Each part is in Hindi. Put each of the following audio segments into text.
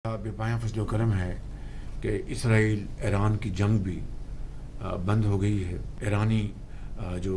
बेपाया फजलो करम है कि इसराइल ईरान की जंग भी बंद हो गई है। ईरानी जो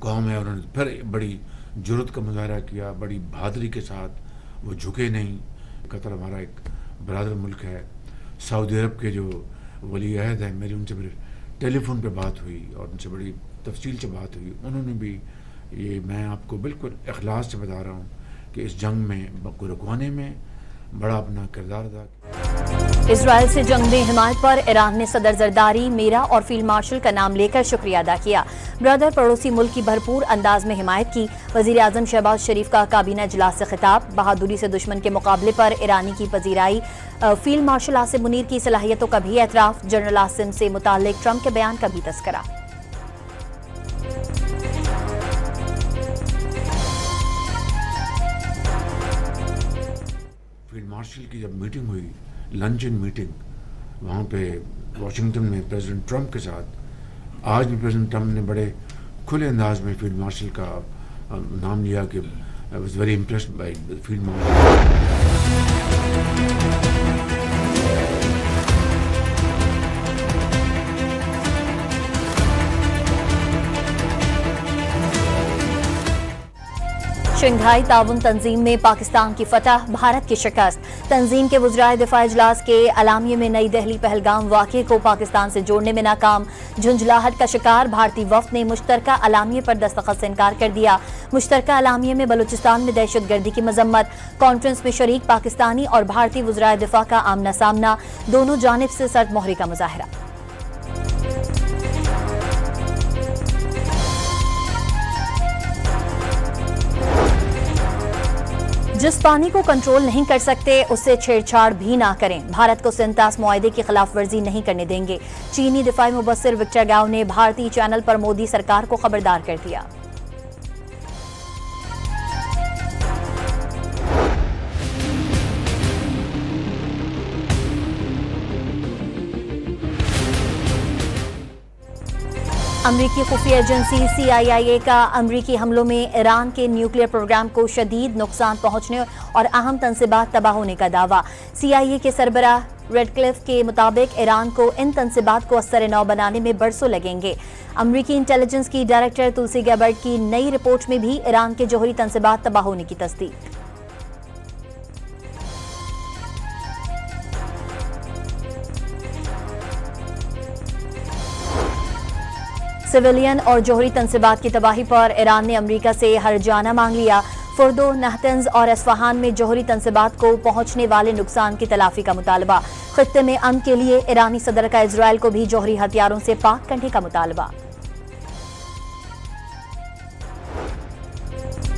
कौम है उन्होंने फिर बड़ी जुर्रत का मुजाहरा किया, बड़ी बहादुरी के साथ वो झुके नहीं। कतर हमारा एक बरादर मुल्क है। सऊदी अरब के जो वली अहद हैं, मेरी उनसे फिर टेलीफोन पे बात हुई और उनसे बड़ी तफसील से बात हुई। उन्होंने भी ये, मैं आपको बिल्कुल इखलास से बता रहा हूँ कि इस जंग में को रुकवाने में बड़ा अपना किरदार अदा। इजराइल से जंग में हिमायत पर ईरान ने सदर जरदारी, मेरा और फील्ड मार्शल का नाम लेकर शुक्रिया अदा किया। ब्रदर पड़ोसी मुल्क की भरपूर अंदाज में हिमायत की। वजीर आजम शहबाज शरीफ का काबीना इजलास से खिताब। बहादुरी से दुश्मन के मुकाबले पर ईरानी की पजीराई। फील्ड मार्शल आसिम मुनीर की सलाहियतों का भी एतराफ। जनरल आसिम से मुताल्लिक ट्रंप के बयान का भी तस्करा। फील्ड मार्शल की जब मीटिंग हुई, लंचन मीटिंग वहाँ पे वाशिंगटन में प्रेसिडेंट ट्रंप के साथ, आज भी प्रेसिडेंट ट्रंप ने बड़े खुले अंदाज में फील्ड मार्शल का नाम लिया कि I was very impressed by field marshal. Shanghai ताउन तंजीम में पाकिस्तान की फतह, भारत की शिकस्त। तंजीम के वज़राए दिफा इजलास के अलामिये में नई दिल्ली पहलगाम वाक़े को पाकिस्तान से जोड़ने में नाकाम। झुंझलाहट का शिकार भारतीय वफ़द ने मुश्तरका अलामिये पर दस्तखत से इनकार कर दिया। मुश्तरका अलामिये में बलूचिस्तान में दहशतगर्दी की मजम्मत। कॉन्फ्रेंस में शरीक पाकिस्तानी और भारतीय वज़राए दिफा का आमना सामना। दोनों जानिब से सर्द मोहरी का मुजाहरा। जिस पानी को कंट्रोल नहीं कर सकते उससे छेड़छाड़ भी ना करें। भारत को सिंतास मुआहदे की खिलाफ वर्जी नहीं करने देंगे। चीनी दिफाई मुबस्सिर विक्टर गाओ ने भारतीय चैनल पर मोदी सरकार को खबरदार कर दिया। अमरीकी खुफिया एजेंसी CIA का अमरीकी हमलों में ईरान के न्यूक्लियर प्रोग्राम को शदीद नुकसान पहुंचने और अहम तनसीबात तबाह होने का दावा। CIA के सरबराह रेडक्लिफ के मुताबिक ईरान को इन तनसीबात को असर नौ बनाने में बरसों लगेंगे। अमरीकी इंटेलिजेंस की डायरेक्टर तुलसी गैबर्ड की नई रिपोर्ट में भी ईरान के जौहरी तनसीबात तबाह होने की तस्दीक। सिविलियन और जौहरी तनसीबात की तबाही पर ईरान ने अमरीका से हर्जाना मांग लिया। फुर्दो, नहतंज और अस्फहान में जौहरी तनसीबात को पहुंचने वाले नुकसान की तलाफी का मुतालबा। खित्ते में अमन के लिए ईरानी सदर का इजराइल को भी जौहरी हथियारों से पाक करने का मुतालबा।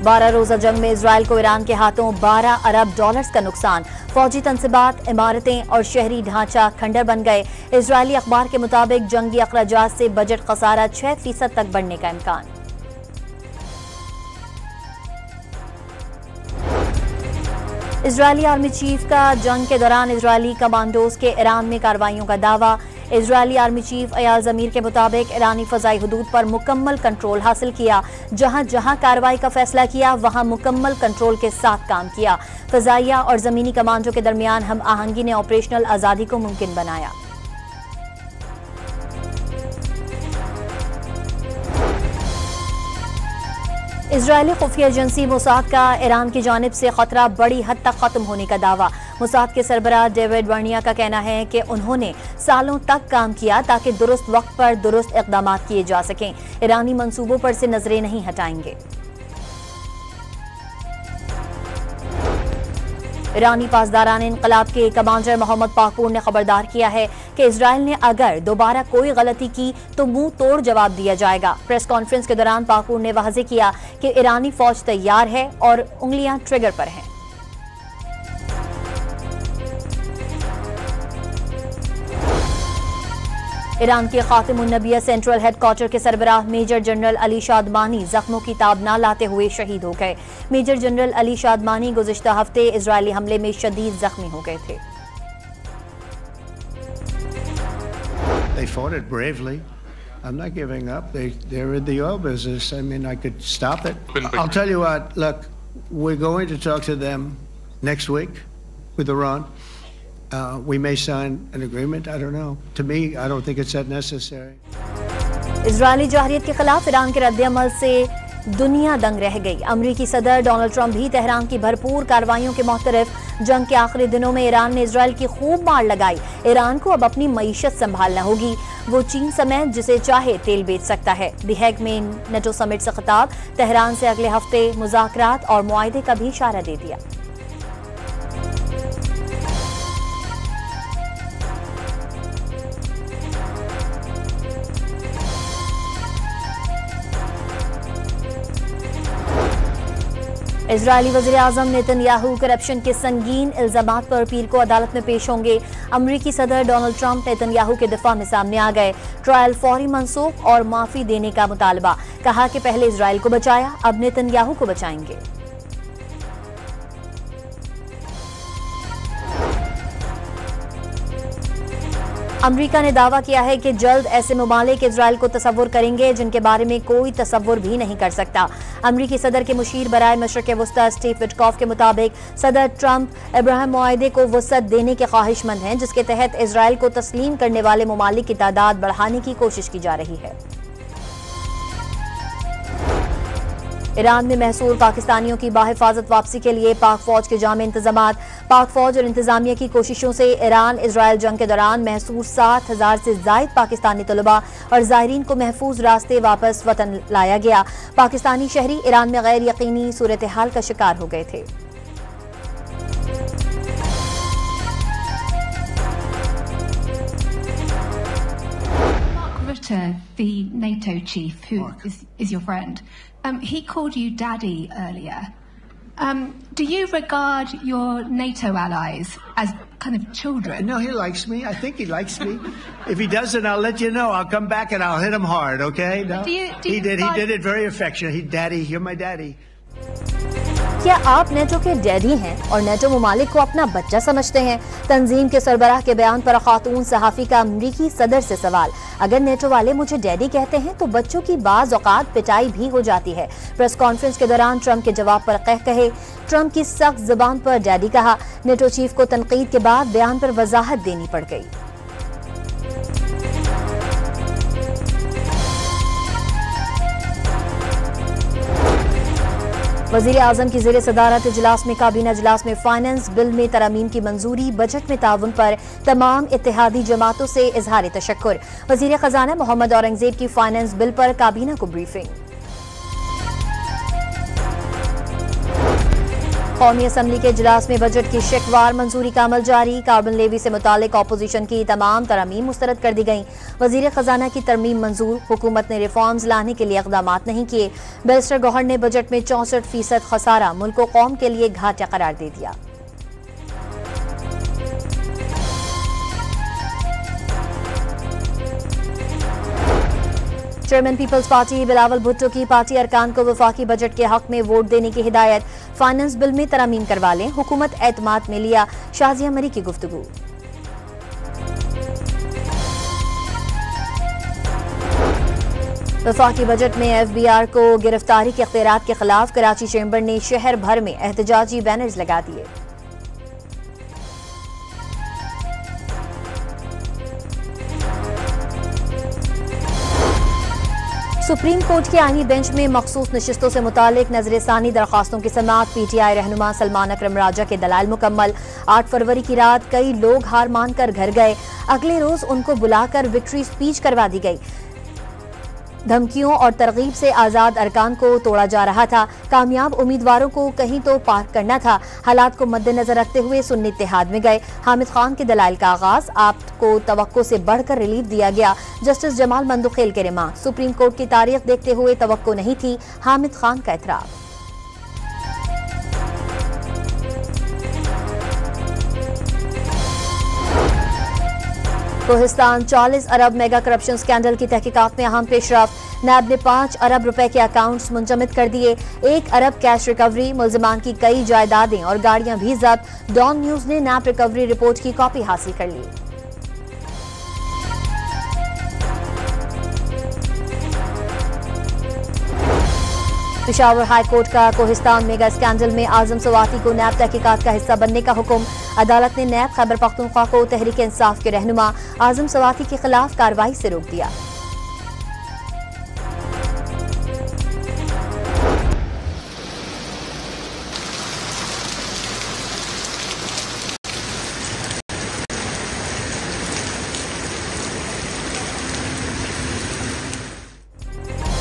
12 रोजा जंग में इजराइल को ईरान के हाथों $12 अरब का नुकसान। फौजी तनसीबात, इमारतें और शहरी ढांचा खंडर बन गए। इजरायली अखबार के मुताबिक जंगी अखराजात से बजट खसारा 6% तक बढ़ने का इम्कान। इजरायली आर्मी चीफ का जंग के दौरान इजरायली कमांडोज के ईरान में कार्रवाइयों का दावा। इजरायली आर्मी चीफ अयाल जमीर के मुताबिक ईरानी फजाई हुदूद पर मुकम्मल कंट्रोल हासिल किया। जहां जहां कार्रवाई का फैसला किया वहां मुकम्मल कंट्रोल के साथ काम किया। फजाइया और जमीनी कमांडो के दरमियान हम आहंगी ने ऑपरेशनल आज़ादी को मुमकिन बनाया। इजरायली खुफिया एजेंसी मोसाद का ईरान की जानिब से खतरा बड़ी हद तक खत्म होने का दावा। मोसाद के सरबराह डेविड वर्निया का कहना है कि उन्होंने सालों तक काम किया ताकि दुरुस्त वक्त पर दुरुस्त इक़दाम किए जा सकें। ईरानी मंसूबों पर से नजरें नहीं हटाएंगे। ईरानी पासदारान इनकलाब के कमांडर मोहम्मद पाकूर ने खबरदार किया है कि इजराइल ने अगर दोबारा कोई गलती की तो मुंह तोड़ जवाब दिया जाएगा। प्रेस कॉन्फ्रेंस के दौरान पाकूर ने वाज़ेह किया कि ईरानी फौज तैयार है और उंगलियां ट्रिगर पर हैं। ईरान के खातिमुन्नबिया सेंट्रल हेडक्वार्टर के सरबराह मेजर जनरल अली शादमानी जख्मों की ताब न लाते हुए शहीद हो गए। मेजर जनरल अली शादमानी गुज़िश्ता हफ्ते इजरायली हमले में शदीद जख्मी हो गए थे। They fought it bravely. I'm not giving up. They're in the oil business. I mean, I could stop it. I'll tell you what. Look, we're going to talk to them next week with Iran. We may sign an agreement. I don't know. To me, I don't think it's that necessary. Israeli जहरीत के खिलाफ ईरान के रद्द-ए-अमल से दुनिया दंग रह गई। अमरीकी सदर डोनाल्ड ट्रंप भी तेहरान की भरपूर कार्रवाइयों के मुख्तलिफ। जंग के आखिरी दिनों में ईरान ने इजरायल की खूब मार लगाई। ईरान को अब अपनी मईशत संभालना होगी। वो चीन समेत जिसे चाहे तेल बेच सकता है। द हेग में नेटो समिट से खिताब। तेहरान से अगले हफ्ते मुज़ाकरात और मुआहदे का भी इशारा दे दिया। इजरायली वज़ीर आज़म नेतन्याहू करप्शन के संगीन इल्जामात पर पीर को अदालत में पेश होंगे। अमरीकी सदर डोनाल्ड ट्रंप नेतन्याहू के दिफा में सामने आ गए। ट्रायल फौरी मनसूख और माफी देने का मुतालबा। कहा कि पहले इजरायल को बचाया, अब नेतन्याहू को बचाएंगे। अमरीका ने दावा किया है कि जल्द ऐसे ममालिक इजरायल को तसव्वुर करेंगे जिनके बारे में कोई तसव्वुर भी नहीं कर सकता। अमरीकी सदर के मुशीर बराए मशरिक़ वस्ता स्टीव विटकॉफ के मुताबिक सदर ट्रंप अब्राहम मुआहदे को वसअत देने के ख्वाहिशमंद हैं, जिसके तहत इजरायल को तस्लीम करने वाले ममालिक की तादाद बढ़ाने की कोशिश की जा रही है। ईरान में महसूर पाकिस्तानियों की बाहिफाजत वापसी के लिए पाक फौज के जामे इंतजामात। पाक फौज और इंतजामिया की कोशिशों से ईरान इजरायल जंग के दौरान महसूर 7,000 से जायद पाकिस्तानी तलबा और ज़ायरीन को महफूज रास्ते वापस वतन लाया गया। पाकिस्तानी शहरी ईरान में गैर यकीनी सूरत हाल का शिकार हो गए थे। The NATO chief, who is your friend, he called you daddy earlier. Do you regard your NATO allies as kind of children? No, he likes me. I think he likes me. If he doesn't, I'll let you know. I'll come back and I'll hit him hard, okay? No? He did it very affectionate. Daddy, you're my daddy. क्या आप नेटो के डैडी हैं और नेटो ममालिक को अपना बच्चा समझते हैं? तंजीम के सरबराह के बयान पर खातून सहाफी का अमरीकी सदर से सवाल। अगर नेटो वाले मुझे डैडी कहते हैं तो बच्चों की बाज़ औकात पिटाई भी हो जाती है। प्रेस कॉन्फ्रेंस के दौरान ट्रंप के जवाब पर कहे। ट्रंप की सख्त जुबान पर डैडी कहा। नेटो चीफ को तनकीद के बाद बयान पर वजाहत देनी पड़ गई। वज़ीर आज़म की ज़ेरे सदारत इजलास में काबीना इजलास में फाइनेंस बिल में तरमीम की मंजूरी। बजट में ताउन पर तमाम इत्तेहादी जमातों से इजहार तशक्कुर। वज़ीर खजाना मोहम्मद औरंगजेब की फाइनेंस बिल पर काबीना को ब्रीफिंग। कौमी असम्बली के इजलास में बजट की शिकवार मंजूरी का अमल जारी। कार्बन लेवी से मुतालिक ऑपोजिशन की तमाम तरमीम मुस्तरद कर दी गई। वजीर खजाना की तरमीम मंजूर। हुकूमत ने रिफॉर्म्स लाने के लिए इक़दामात नहीं किए। बैरिस्टर गौहर ने बजट में 64% खसारा मुल्क व कौम के लिए घाटा करार दे दिया। चेयरमैन पीपल्स पार्टी बिलावल भुट्टो की पार्टी अरकान को वफाकी बजट के हक में वोट देने की हिदायत। फाइनेंस बिल में तरमीम करवा लें, हुकूमत एतमाद में लिया। शाजिया मरी की गुफ्तगू। वफाकी बजट में FBR को गिरफ्तारी के इख्तियारात के खिलाफ कराची चैम्बर ने शहर भर में एहतजाजी बैनर्स लगा दिए। सुप्रीम कोर्ट के आईनी बेंच में मखसूस नशिस्तों से मुतालिक नजरसानी दरखास्तों की समाअत। PTI रहनुमा सलमान अकरम राजा के दलाइल मुकम्मल। 8 फरवरी की रात कई लोग हार मानकर घर गए। अगले रोज उनको बुलाकर विक्ट्री स्पीच करवा दी गई। धमकियों और तरगीब से आजाद अरकान को तोड़ा जा रहा था। कामयाब उम्मीदवारों को कहीं तो पार्क करना था। हालात को मद्देनजर रखते हुए सुन्नी इत्तेहाद में गए। हामिद खान के दलाइल का आगाज। आपको तवक्को से बढ़कर रिलीफ दिया गया। जस्टिस जमाल मंदुखेल के रिमार्क। सुप्रीम कोर्ट की तारीख देखते हुए तवक्को नहीं थी। हामिद खान का एतराफ। कोहिस्तान 40 अरब मेगा करप्शन स्कैंडल की तहकीकात में अहम पेशरफ। नैब ने 5 अरब रुपए के अकाउंट्स मुंजमद कर दिए। 1 अरब कैश रिकवरी। मुल्जिमान की कई जायदादें और गाड़ियां भी जब्त। डॉन न्यूज ने नैब रिकवरी रिपोर्ट की कॉपी हासिल कर ली। पेशावर हाई कोर्ट का कोहिस्तान मेगा स्कैंडल में आजम सवाती को नैब तहकीकात का हिस्सा बनने का हुक्म। अदालत ने नैब खैबर पख्तूनख्वा को तहरीक इंसाफ के रहनुमा आजम सवाती के खिलाफ कार्रवाई से रोक दिया।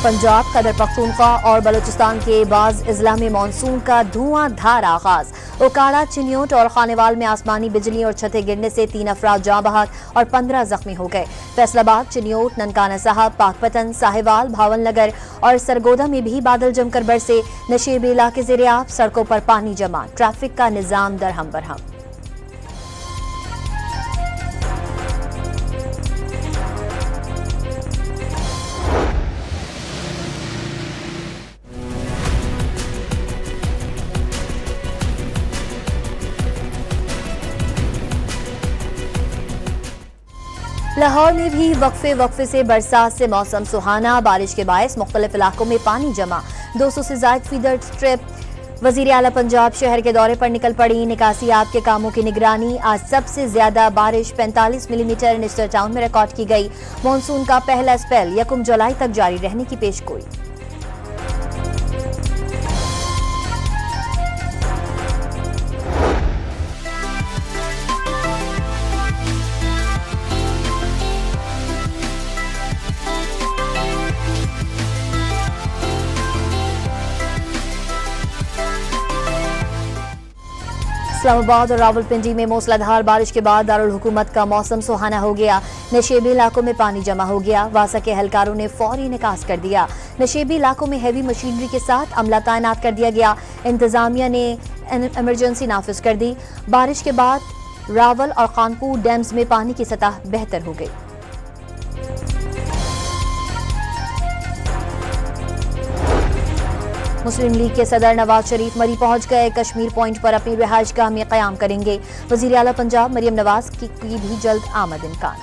पंजाब, खैबर पख्तूनख्वा और बलूचिस्तान के बाज़ अजला में मानसून का धुआंधार आगाज। ओकाड़ा, चिन्योट और खानेवाल में आसमानी बिजली और छतें गिरने से 3 अफराद जाँ बहक और 15 जख्मी हो गए। फैसलाबाद, चिन्योट, ननकाना साहब, पाकपतन, साहिवाल, भावनगर और सरगोदा में भी बादल जमकर बरसे। नशेबी इलाके ज़ेर-ए-आब, सड़कों पर पानी जमा, ट्रैफिक का निजाम दरहम बरहम। लाहौर में भी वक्फे से बरसात से मौसम सुहाना। बारिश के बायस मुख्तलिफ इलाकों में पानी जमा। 200 से ज्यादा फीडर स्ट्रिप। वजीर आला पंजाब शहर के दौरे पर निकल पड़ी। निकासियात के कामों की निगरानी। आज सबसे ज्यादा बारिश 45 मिलीमीटर निस्टर टाउन में रिकॉर्ड की गई। मानसून का पहला स्पेल 1 जुलाई तक जारी रहने की पेशगोई। इस्लामाबाद और रावलपिंडी में मूसलाधार बारिश के बाद दारुल हुकूमत का मौसम सुहाना हो गया। नशेबी इलाकों में पानी जमा हो गया। वासा के एहलकारों ने फौरी निकास कर दिया। नशेबी इलाकों में हैवी मशीनरी के साथ अमला तैनात कर दिया गया। इंतजामिया ने इमरजेंसी नाफिज कर दी। बारिश के बाद रावल और खानपुर डैम्स में पानी की सतह बेहतर हो गई। मुस्लिम लीग के सदर नवाज शरीफ मरी पहुंच गए। कश्मीर पॉइंट पर अपनी रिहाइशगाह में क़याम करेंगे। वज़ीर आला पंजाब मरियम नवाज की भी जल्द आमद इम्कान।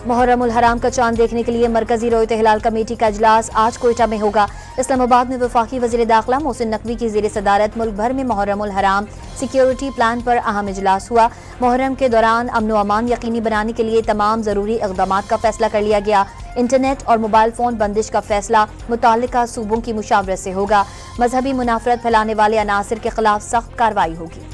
मुहर्रम उल हराम का चांद देखने के लिए मरकजी रोयत हिलाल कमेटी का इजलास आज कोयटा में होगा। इस्लामाबाद में वफाकी वज़ीर दाखिला मोहसिन नकवी की ज़ेर सदारत मुल्क भर में मुहर्रम उल हराम सिक्योरिटी प्लान पर अहम इजलास हुआ। मुहर्रम के दौरान अमन व अमान यकीनी बनाने के लिए तमाम ज़रूरी इक़दामात का फैसला कर लिया गया। इंटरनेट और मोबाइल फ़ोन बंदिश का फैसला मुताल्लिका सूबों की मुशावरत से होगा। मजहबी मुनाफरत फैलाने वाले अनासिर के खिलाफ सख्त कार्रवाई होगी।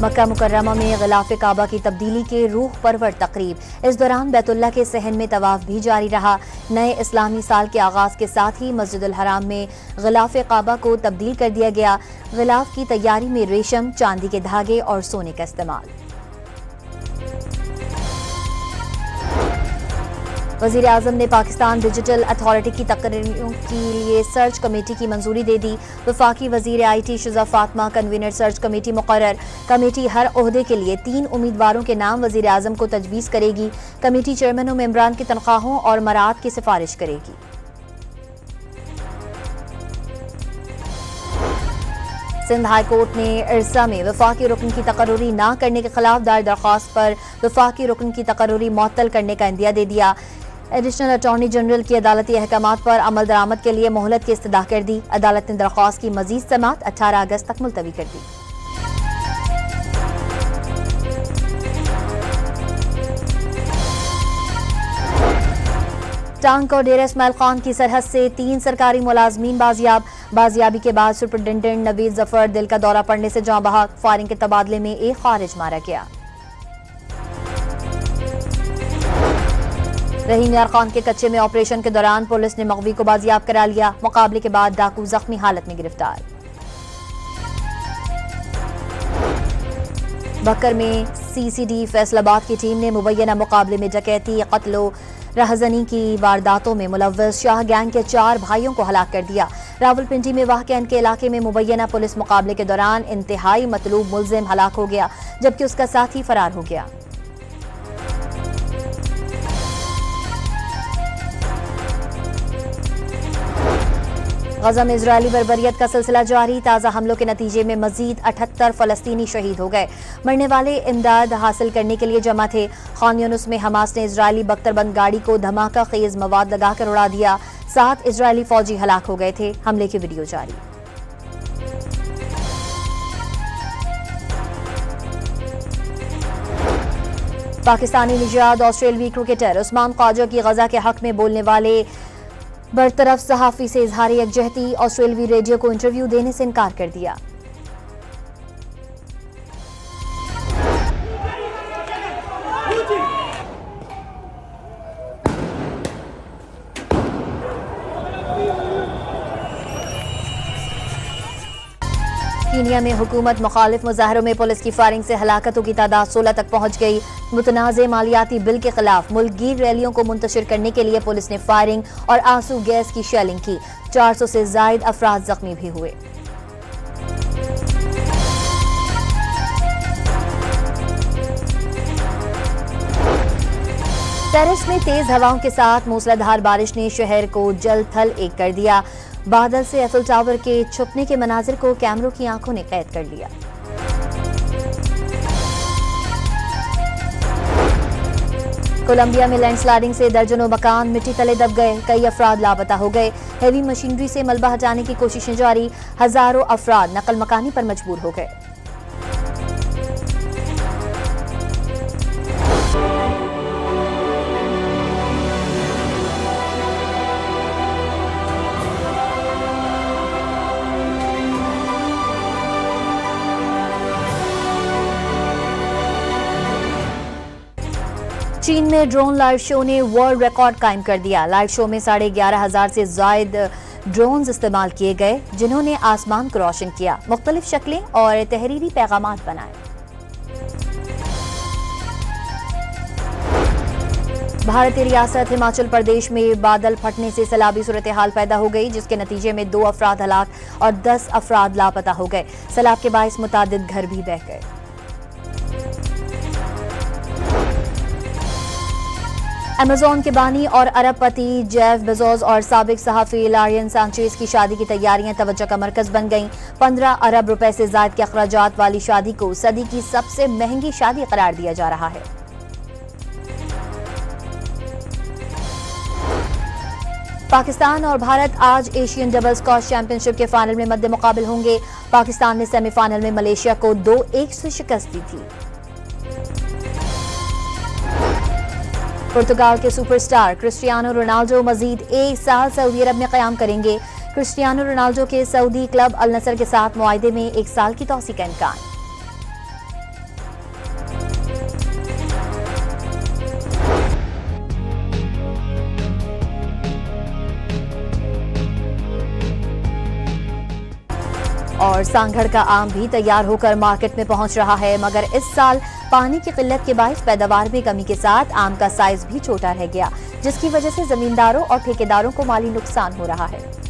मक्का मुकर्रमा में ग़िलाफ़े काबा की तब्दीली के रूह परवर तकरीब। इस दौरान बैतुल्लाह के सहन में तवाफ भी जारी रहा। नए इस्लामी साल के आगाज़ के साथ ही मस्जिदुल हराम में ग़िलाफ़े काबा को तब्दील कर दिया गया। ग़िलाफ़ की तैयारी में रेशम, चांदी के धागे और सोने का इस्तेमाल। वज़ीर आज़म ने पाकिस्तान डिजिटल अथॉरिटी की तकरीरों के लिए सर्च कमेटी की मंजूरी दे दी। वफाकी वज़ीर IT Shuja Fatima convener search committee मुकर्रर। कमेटी हर ओहदे के लिए 3 उम्मीदवारों के नाम वज़ीर आज़म को तजवीज़ करेगी। कमेटी चेयरमैन व मेंबरान की तनख्वाहों और मराद की सिफारिश करेगी। सिंध हाई कोर्ट ने इरसा में वफाकी रुकन की तकर्रुरी न करने के खिलाफ दायर दरख्वास्त पर वफाकी रुकन की तकर्रुरी मुअत्तल करने का इंदिया दे दिया। एडिशनल अटॉर्नी जनरल की अदालती अहकामात पर अमल दरामद के लिए मोहलत की इस्तदा कर दी। अदालत ने दरख्वास्त की मजीद समाअत 18 अगस्त तक मुलतवी कर दी। टांग और डेरा इस्माइल खान की सरहद से 3 सरकारी मुलाजमीन बाजियाब। बाजियाबी के बाद सुपरिटेंडेंट नवीद जफर दिल का दौरा पड़ने से जाँ बहक। फायरिंग के तबादले में एक खारिज मारा गया। रहीम यार खान के कच्चे में ऑपरेशन के दौरान पुलिस ने मगवी को बाजियाब करा लिया। मुकाबले के बाद डाकू जख्मी हालत में गिरफ्तार। बकर में CCD फैसलाबाद की टीम ने मुबैना मुकाबले में डकैती, कत्ल, रहजनी की वारदातों में मुलव्वस शाह गैंग के 4 भाइयों को हलाक कर दिया। रावलपिंडी में वाक़ के इलाके में मुबैना पुलिस मुकाबले के दौरान इंतहाई मतलूब मुलजिम हलाक हो गया, जबकि उसका साथी फरार हो गया। गजा में इजरायली बर्बरियत का सिलसिला जारी। ताज़ा हमलों के नतीजे में मजीद 78 फलस्तीनी शहीद हो गए। मरने वाले इमदाद हासिल करने के लिए जमा थे। खान यूनुस में हमास ने इजरायली बख्तरबंद गाड़ी को धमाका खेज मवाद लगाकर उड़ा दिया। 7 इजरायली फौजी हलाक हो गए थे। हमले की वीडियो जारी। पाकिस्तानी निजात ऑस्ट्रेलियाई क्रिकेटर उस्मान ख्वाजा की गजा के हक में बोलने वाले बरतरफ सहाफी से इजहार यकजहती। ऑस्ट्रेलियाई रेडियो को इंटरव्यू देने से इनकार कर दिया। कीनिया में हुकूमत मुखालिफ मुजाहरों में पुलिस की फायरिंग से हलाकतों की तादाद 16 तक पहुंच गई। मुतनाज़े मालियाती बिल के खिलाफ मुल्कगीर रैलियों को मुंतशिर करने के लिए पुलिस ने फायरिंग और आंसू गैस की शेलिंग की। 400 से जायद अफराद जख्मी भी हुए। पेरिस में तेज हवाओं के साथ मूसलाधार बारिश ने शहर को जल थल एक कर दिया। बादल से एफिल टावर के छुपने के मनाजिर को कैमरों की आंखों ने कैद कर लिया। कोलंबिया में लैंडस्लाइडिंग से दर्जनों मकान मिट्टी तले दब गए। कई अफराद लापता हो गए। हेवी मशीनरी से मलबा हटाने की कोशिशें जारी। हजारों अफराद नकल मकानी पर मजबूर हो गए। चीन में ड्रोन लाइव शो ने वर्ल्ड रिकॉर्ड कायम कर दिया। लाइव शो में 11,500 से जायद ड्रोन्स इस्तेमाल किए गए, जिन्होंने आसमान को रोशन किया, मुख्तलिफ शक्लें और तहरीरी पैगामात बनाए। भारतीय रियासत हिमाचल प्रदेश में बादल फटने से सैलाबी सूरत हाल पैदा हो गई, जिसके नतीजे में 2 अफराद हलाक और 10 अफराद लापता हो गए। सैलाब के बाइस मुतादिद घर भी बह गए। अमेज़न के बानी और अरबपति जेफ बेजोस और साबिक सहाफ़ी लारियन सांचेज की शादी की तैयारियां तवज्जो का मरकज बन गईं। 15 अरब रुपए से ज़ायद के अखराजात वाली शादी को सदी की सबसे महंगी शादी करार दिया जा रहा है। पाकिस्तान और भारत आज एशियन डबल स्क्वैश चैंपियनशिप के फाइनल में मद्दे मुकाबिल होंगे। पाकिस्तान ने सेमीफाइनल में मलेशिया को 2-1 से शिकस्त दी थी। पुर्तगाल के सुपरस्टार क्रिस्टियानो रोनाल्डो मजीद 1 साल सऊदी अरब में क़याम करेंगे। क्रिस्टियानो रोनाल्डो के सऊदी क्लब अल नसर के साथ मुआहदे में 1 साल की तौसी का इम्कान। और सांगड़ का आम भी तैयार होकर मार्केट में पहुंच रहा है, मगर इस साल पानी की किल्लत के बायस पैदावार में कमी के साथ आम का साइज भी छोटा रह गया, जिसकी वजह से जमींदारों और ठेकेदारों को माली नुकसान हो रहा है।